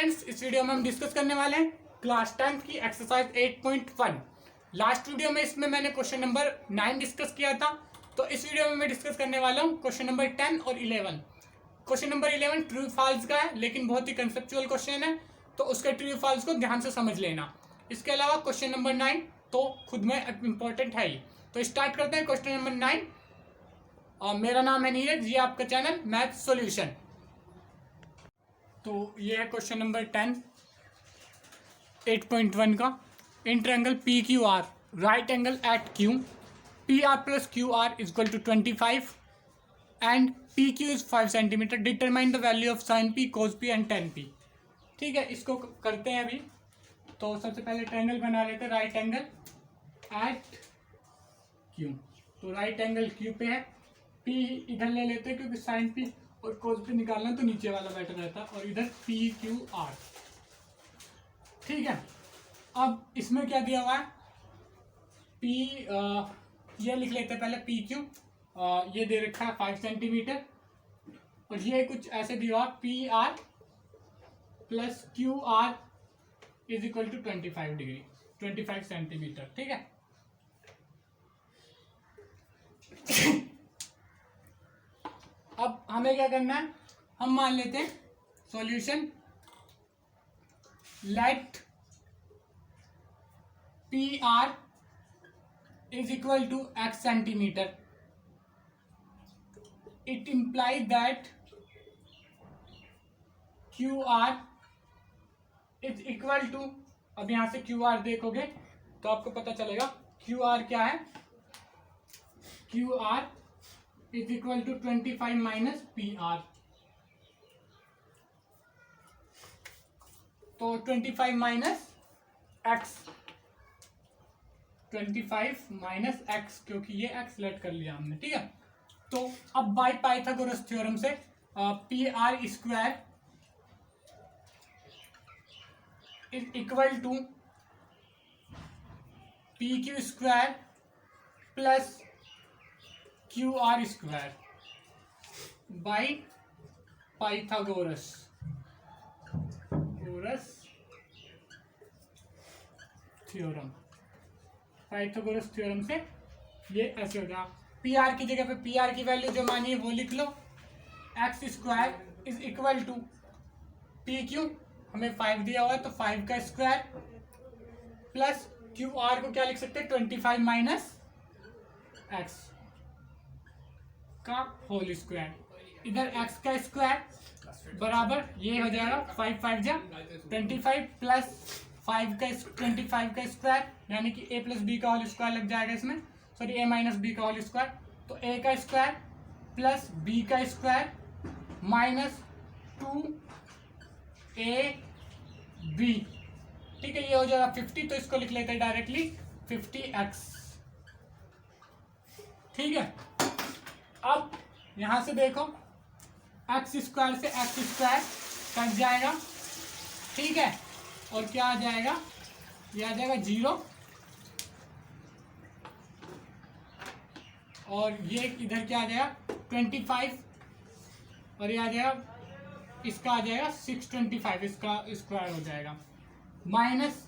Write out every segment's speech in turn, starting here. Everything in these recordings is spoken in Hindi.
फ्रेंड्स, इस वीडियो में हम डिस्कस करने वाले हैं क्लास 10 की एक्सरसाइज 8.1। लास्ट वीडियो में इसमें मैंने क्वेश्चन नंबर 9 डिस्कस किया था, तो इस वीडियो में मैं डिस्कस करने वाला हूँ क्वेश्चन नंबर 10 और 11। क्वेश्चन नंबर 11 ट्रू फॉल्स का है, लेकिन बहुत ही कंसेप्चुअल क्वेश्चन है, तो उसके ट्रू फॉल्स को ध्यान से समझ लेना। इसके अलावा क्वेश्चन नंबर 9 तो खुद में इंपॉर्टेंट है ही। तो स्टार्ट करते हैं क्वेश्चन नंबर 9। और मेरा नाम है नीरज, ये आपका चैनल मैथ सॉल्यूशन। तो ये है क्वेश्चन नंबर 10 8.1 का। In triangle P Q R, right angle at Q, P R plus Q R is equal to 25 and P Q is 5 centimetre. Determine the value of sine P, cos P and tan P. ठीक है, इसको करते हैं अभी। तो सबसे पहले ट्रायंगल बना लेते हैं राइट एंगल एट क्यू। तो राइट एंगल क्यू पे है, पी इधर ले लेते हैं क्योंकि साइन पी और कोस पी निकालना तो नीचे वाला बेटर रहता, और इधर पी क्यू आर। ठीक है, अब इसमें क्या दिया हुआ है, पी ये लिख लेते हैं पहले पी क्यू। ये दे रखा है 5 सेंटीमीटर, और ये कुछ ऐसे दिया हुआ P R plus Q R is equal to 25 degree, 25 centimetre. ठीक है, अब हमें क्या करना है, हम मान लेते हैं solution let P R is equal to X centimetre. It implies that Q R is equal to, अब यहां से क्यू आर देखोगे तो आपको पता चलेगा क्यू आर क्या है। Q R is equal to 25 minus P R. तो 25 माइनस एक्स, 25 माइनस एक्स, क्योंकि ये एक्स लेट कर लिया हमने। ठीक है, तो अब बाय पाइथागोरस थ्योरम से P R square is equal to P Q square plus Q R square by Pythagoras theorem. Pythagoras theorem से ये ऐसे हो जाएगा, पी आर की जगह पे पी आर की वैल्यू जो मानी है वो लिख लो। X square is equal to P q, हमें 5 दिया हुआ है तो 5 का स्क्वायर प्लस क्यू आर को क्या लिख सकते हैं, 25 माइनस एक्स का होल स्क्वायर। इधर एक्स का स्क्वायर बराबर ये हो जाएगा 5 5 जा 25 प्लस 5 का 25 का स्क्वायर, यानी कि a प्लस बी का होल स्क्वायर लग जाएगा इसमें, सॉरी a माइनस बी का होल स्क्वायर। तो a का स्क्वायर प्लस b का स्क्वायर माइनस 2ab। ठीक है, ये हो जाएगा 50, तो इसको लिख लेते हैं डायरेक्टली 50x। ठीक है, अब यहां से देखो एक्स स्क्वायर से एक्स स्क्वायर कट जाएगा। ठीक है, और क्या आ जाएगा, ये आ जाएगा 0, और ये इधर क्या आ जाएगा 25, और ये आ जाएगा, इसका आ जाएगा 625, इसका स्क्वायर हो जाएगा माइनस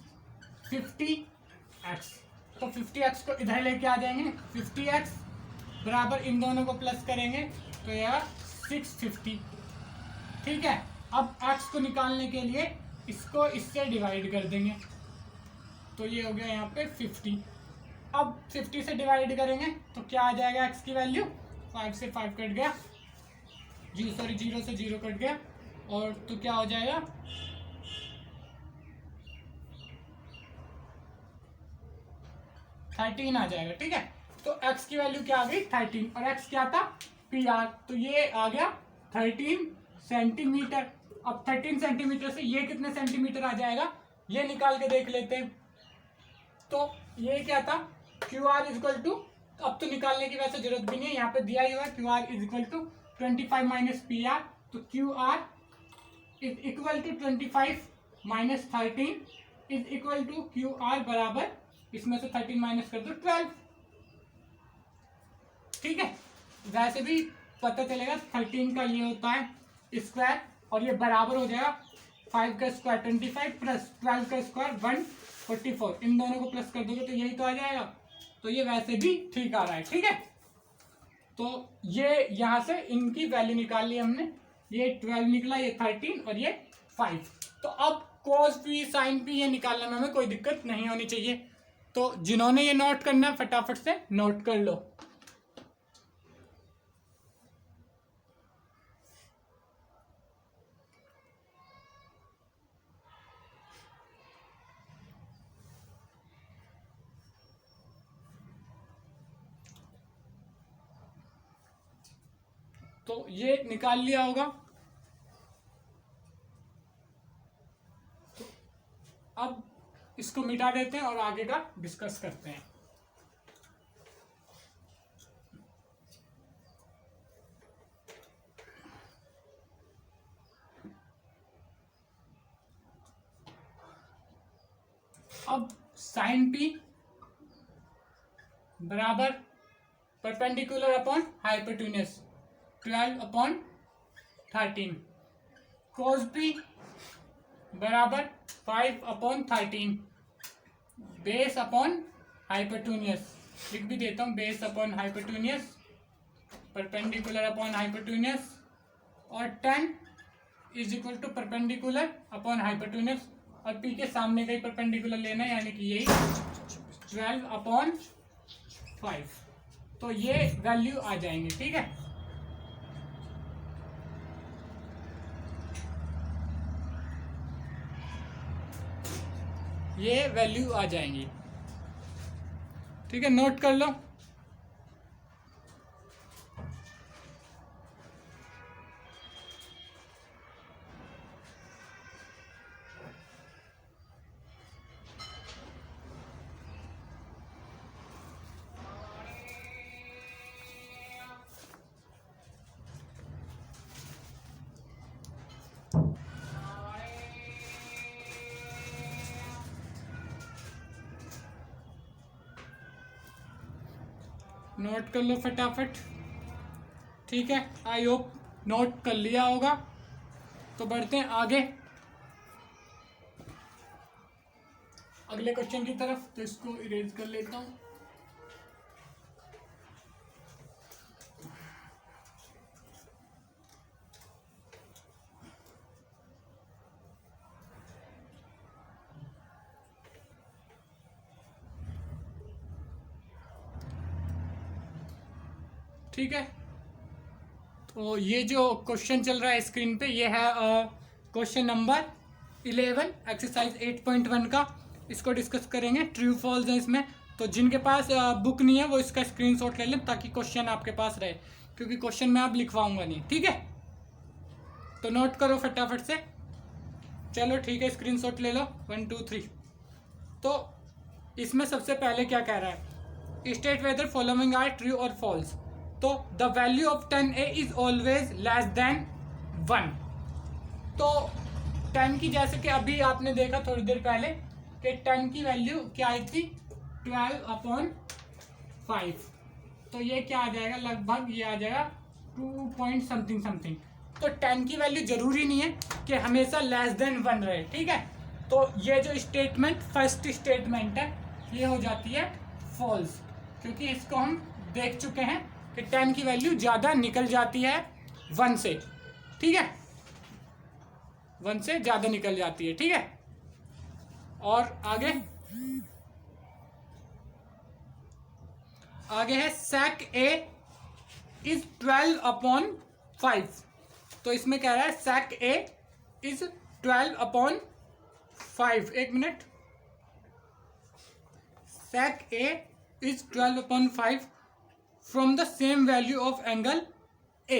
50x। तो 50x को इधर लेके आ जाएंगे, 50x बराबर इन दोनों को प्लस करेंगे तो यह 650। ठीक है, अब x को निकालने के लिए इसको इससे डिवाइड कर देंगे, तो ये हो गया यहाँ पे 50। अब 50 से डिवाइड करेंगे तो क्या आ जाएगा x की वैल्यू, 5 से 5 कट गया, 0 से 0 कट गया, और तो क्या हो जाएगा 13 आ जाएगा। ठीक है, तो x की वैल्यू क्या आ गई 13, और x क्या था पी आर, तो ये आ गया 13 सेंटीमीटर। अब 13 सेंटीमीटर से ये कितने सेंटीमीटर आ जाएगा, ये निकाल के देख लेते हैं। तो ये क्या था Q R is equal to, अब तो निकालने की वैसे जरूरत भी नहीं है, यहाँ पे दिया ही हुआ Q R is equal to 25 minus P R. तो Q R is equal to 25 minus 13 is equal to Q R बराबर, इसमें से 13 माइनस कर दो 12। ठीक है, वैसे भी पता चलेगा 13 का ये होता है स्क्वायर, और ये बराबर हो जाएगा 5 का स्क्वायर 25 प्लस 12 का स्क्वायर 144, इन दोनों को प्लस कर दोगे तो यही तो आ जाएगा। तो ये वैसे भी ठीक आ रहा है, ठीक है। तो ये यहाँ से इनकी वैल्यू निकाल ली हमने, ये 12 निकला, ये 13 और ये 5। तो अब cos p sin p ये निकालने में हमें कोई दिक्कत नहीं होनी चाहिए। तो जिन्होंने ये नोट करना है फटाफट से नोट कर लो। तो ये निकाल लिया होगा। तो अब इसको मिटा देते हैं और आगे का डिस्कस करते हैं। अब साइन पी बराबर perpendicular upon hypotenuse 12 upon 13, cos p बराबर 5 अपॉन 13, बेस अपॉन हाइपोटेन्यूज, लिख भी देता हूँ, base upon hypotenuse perpendicular upon hypotenuse, और 10 is equal to perpendicular upon hypotenuse, और p के सामने का ही परपेंडिकुलर लेना है, यानी कि यही 12 अपॉन 5। तो ये वैल्यू आ जाएंगे, ठीक है। ये वैल्यू आ जाएंगी, ठीक है, नोट कर लो। नोट कर लो फटाफट, ठीक है। आई होप नोट कर लिया होगा। तो बढ़ते हैं आगे अगले क्वेश्चन की तरफ। तो इसको इरेज कर लेता हूँ। ठीक है, तो ये जो क्वेश्चन चल रहा है स्क्रीन पे, ये है क्वेश्चन नंबर 11 एक्सरसाइज 8.1 का। इसको डिस्कस करेंगे, ट्रू फॉल्स है इसमें। तो जिनके पास बुक नहीं है वो इसका स्क्रीनशॉट ले लें ताकि क्वेश्चन आपके पास रहे, क्योंकि क्वेश्चन मैं अब लिखवाऊंगा नहीं, ठीक है। तो नोट करो फटाफट से, चलो ठीक है, स्क्रीनशॉट ले लो 1 2 3। तो इसमें सबसे पहले क्या कह रहा है, state whether following are true और फॉल्स। तो the value of 10a is always less than 1। तो 10 की, जैसे कि अभी आपने देखा थोड़ी देर पहले कि 10 की वैल्यू क्या आई थी, 12 अपॉन 5। तो ये क्या आ जाएगा, लगभग ये आ जाएगा 2 पॉइंट समथिंग समथिंग। तो 10 की वैल्यू जरूरी नहीं है कि हमेशा लेस देन 1 रहे, ठीक है। तो ये जो स्टेटमेंट, फर्स्ट स्टेटमेंट है, ये हो जाती है फॉल्स, क्योंकि इसको हम देख चुके हैं कि 10 की वैल्यू ज़्यादा निकल जाती है 1 से, ठीक है, 1 से ज़्यादा निकल जाती है, ठीक है। और आगे है sec a इज 12 अपॉन 5। तो इसमें कह रहा है sec a इज 12 अपॉन 5। एक minute, sec a is 12 upon 5 from the same value of angle A।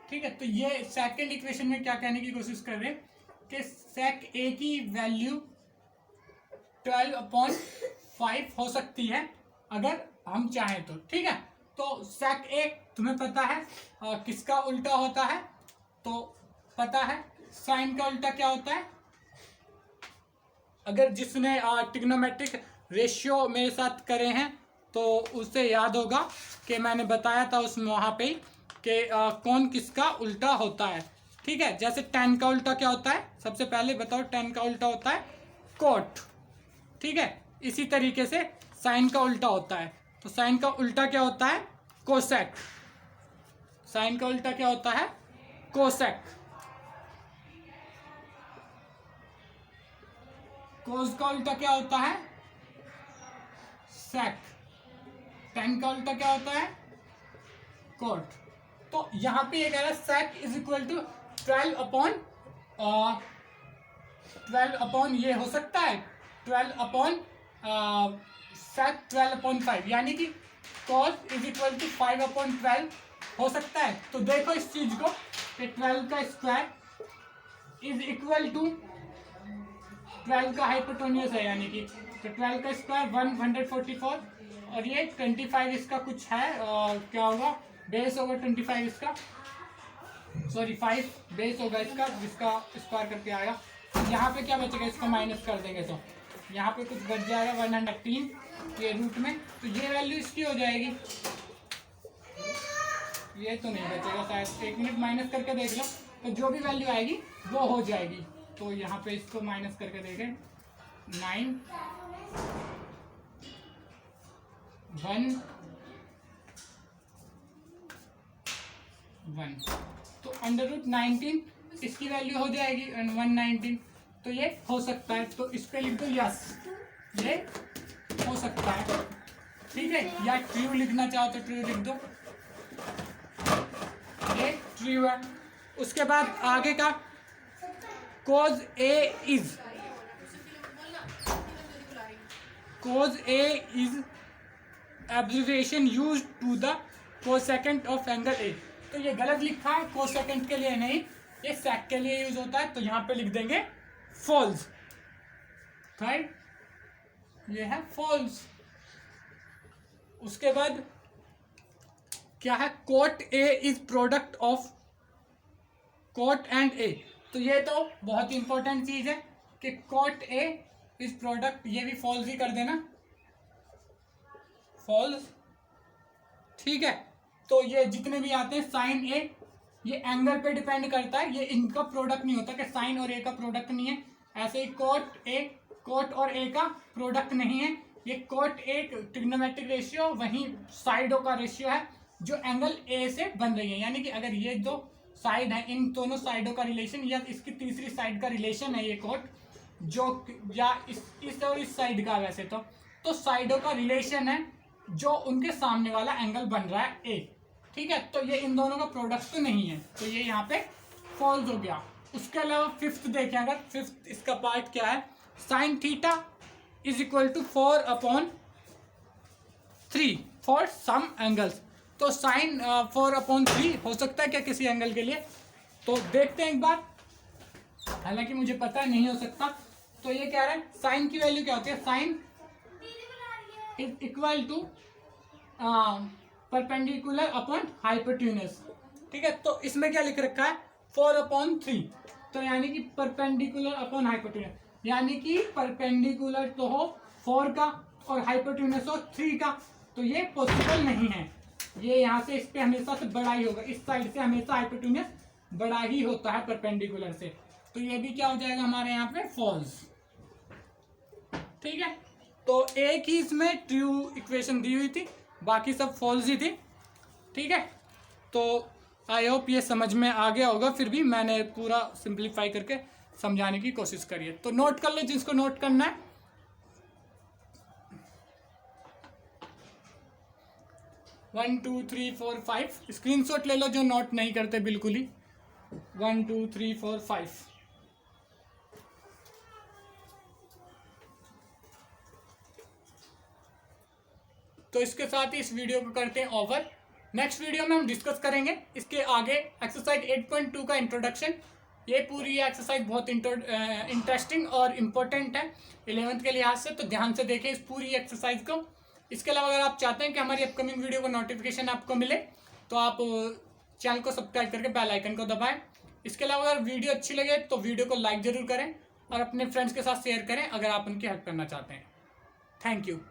ठीक है, तो ये सेकंड इक्वेशन में क्या कहने की कोशिश कर रहे हैं कि sec A की वैल्यू 12 अपॉन 5 हो सकती है अगर हम चाहें तो, ठीक है। तो sec A तुम्हें पता है किसका उल्टा होता है, तो पता है साइन का उल्टा क्या होता है। अगर जिसने ट्रिग्नोमेट्रिक रेशियो मेरे साथ करे हैं तो उससे याद होगा कि मैंने बताया था उसमें वहाँ पे कि कौन किसका उल्टा होता है। ठीक है, जैसे 10 का उल्टा क्या होता है, सबसे पहले बताओ 10 का उल्टा होता है कोट। ठीक है, इसी तरीके से साइन का उल्टा होता है, तो साइन का उल्टा क्या होता है, कोसेक। साइन का उल्टा क्या होता है, कोसेक। कोस का उल्टा क्या होता है, सेक। टेन का उल्टा क्या होता है, कोट। तो यहां पे ये कह रहा है सेक इज इक्वल टू 12 अपॉन ये हो सकता है 12 अपॉन सेक 12/5, यानी कि कॉस इज इक्वल टू 5/12 हो सकता है। तो देखो इस चीज को कि 12 का स्क्वायर इज इक्वल टू 12 का हाइपोटेन्यूस है, यानी कि तो 12 का स्क्वायर 144 और ये 25 इसका कुछ है, क्या होगा, बेस होगा 25 इसका, सॉरी 5 बेस होगा इसका, जिसका स्क्वायर करके आएगा। यहाँ पे क्या बचेगा, इसको माइनस कर देंगे तो यहाँ पे कुछ बच जाएगा 118 ये रूट में, तो ये वैल्यू इसकी हो जाएगी। ये तो नहीं बचेगा शायद, एक मिनट माइनस करके देख लो, तो जो भी वैल्यू आएगी वो हो जाएगी। तो यहाँ पे इसको माइनस करके देखें, 9 1 1, तो √19 इसकी वैल्यू हो जाएगी 119, तो ये हो सकता है। तो इस पे लिख दो यस, ये हो सकता है। ठीक है, या ट्रू लिखना चाहो तो ट्रू लिख दो, ये ट्रू है। उसके बाद आगे का cos A is abbreviation used to the cosecant of angle A। तो ये गलत लिखा है, कोसेकेंट के लिए नहीं, ये सेक के लिए यूज होता है, तो यहाँ पे लिख देंगे फॉल्स। राइट, ये है फॉल्स। उसके बाद क्या है, quote A is product of quote and A। तो ये तो बहुत इंपॉर्टेंट चीज है कि कोट A इज प्रोडक्ट, ये भी फॉल्स ही कर देना, फॉल्स। ठीक है, तो ये जितने भी आते हैं साइन A, ये एंगल पे डिपेंड करता है, ये इनका प्रोडक्ट नहीं होता कि साइन और A का प्रोडक्ट नहीं है। ऐसे ही कोट और A का प्रोडक्ट नहीं है, ये कोट A ट्रिग्नोमेट्रिक रेशियो, वहीं साइडों का रेशियो है जो एंगल A से बन रही है। यानी कि अगर ये दो साइड है, इन दोनों साइडों का रिलेशन या इसकी तीसरी साइड का रिलेशन है ये कोट, जो या इस और इस साइड का, वैसे तो साइडों का रिलेशन है जो उनके सामने वाला एंगल बन रहा है A। ठीक है, तो ये इन दोनों का प्रोडक्ट तो नहीं है, तो ये यहाँ पे फॉल्स हो गया। उसके अलावा फिफ्थ देखें, अगर फिफ्थ इसका पार्ट क्या है, sine theta is equal to 4/3 for some angles. तो साइन 4/3 हो सकता है क्या किसी एंगल के लिए, तो देखते हैं एक बार, हालांकि मुझे पता नहीं हो सकता। तो ये कह रहा है साइन की वैल्यू क्या होती है, sine is equal to perpendicular upon hypotenuse. ठीक है, तो इसमें क्या लिख रखा है 4/3, तो यानी कि परपेंडिकुलर अपॉन हाइपोटेन्यूस, यानी कि परपेंडिकुलर तो हो 4 का और हाइपोटेन्यूस हो 3 का, तो ये पॉसिबल नहीं है। ये यहाँ से इस पे हमेशा से बड़ा ही होगा, इस साइड से हमेशा हाइपोटेन्यूस बड़ा ही होता है परपेंडिकुलर से, तो ये भी क्या हो जाएगा हमारे यहाँ पे फॉल्स। ठीक है, तो एक ही इसमें ट्रू इक्वेशन दी हुई थी, बाकी सब फॉल्स ही थी। ठीक है, तो आई होप ये समझ में आ गया होगा, फिर भी मैंने पूरा सिंप्लीफाई करके समझाने की कोशिश करी है। तो नोट कर लो जिसको नोट करना है, 1 2 3 4 5 स्क्रीनशॉट ले लो जो नोट नहीं करते बिल्कुल ही, 1 2 3 4 5। तो इसके साथ ही इस वीडियो को करते हैं ओवर। नेक्स्ट वीडियो में हम डिस्कस करेंगे इसके आगे एक्सरसाइज 8.2 का इंट्रोडक्शन। ये पूरी एक्सरसाइज बहुत इंटरेस्टिंग और इम्पोर्टेंट है 11th के लिहाज से, तो ध्यान से देखें इस पूरी एक्सरसाइज को। इसके अलावा अगर आप चाहते हैं कि हमारी अपकमिंग वीडियो को नोटिफिकेशन आपको मिले, तो आप चैनल को सब्सक्राइब करके बेल आइकन को दबाएं। इसके अलावा अगर वीडियो अच्छी लगे तो वीडियो को लाइक ज़रूर करें और अपने फ्रेंड्स के साथ शेयर करें अगर आप उनकी हेल्प करना चाहते हैं। Thank you.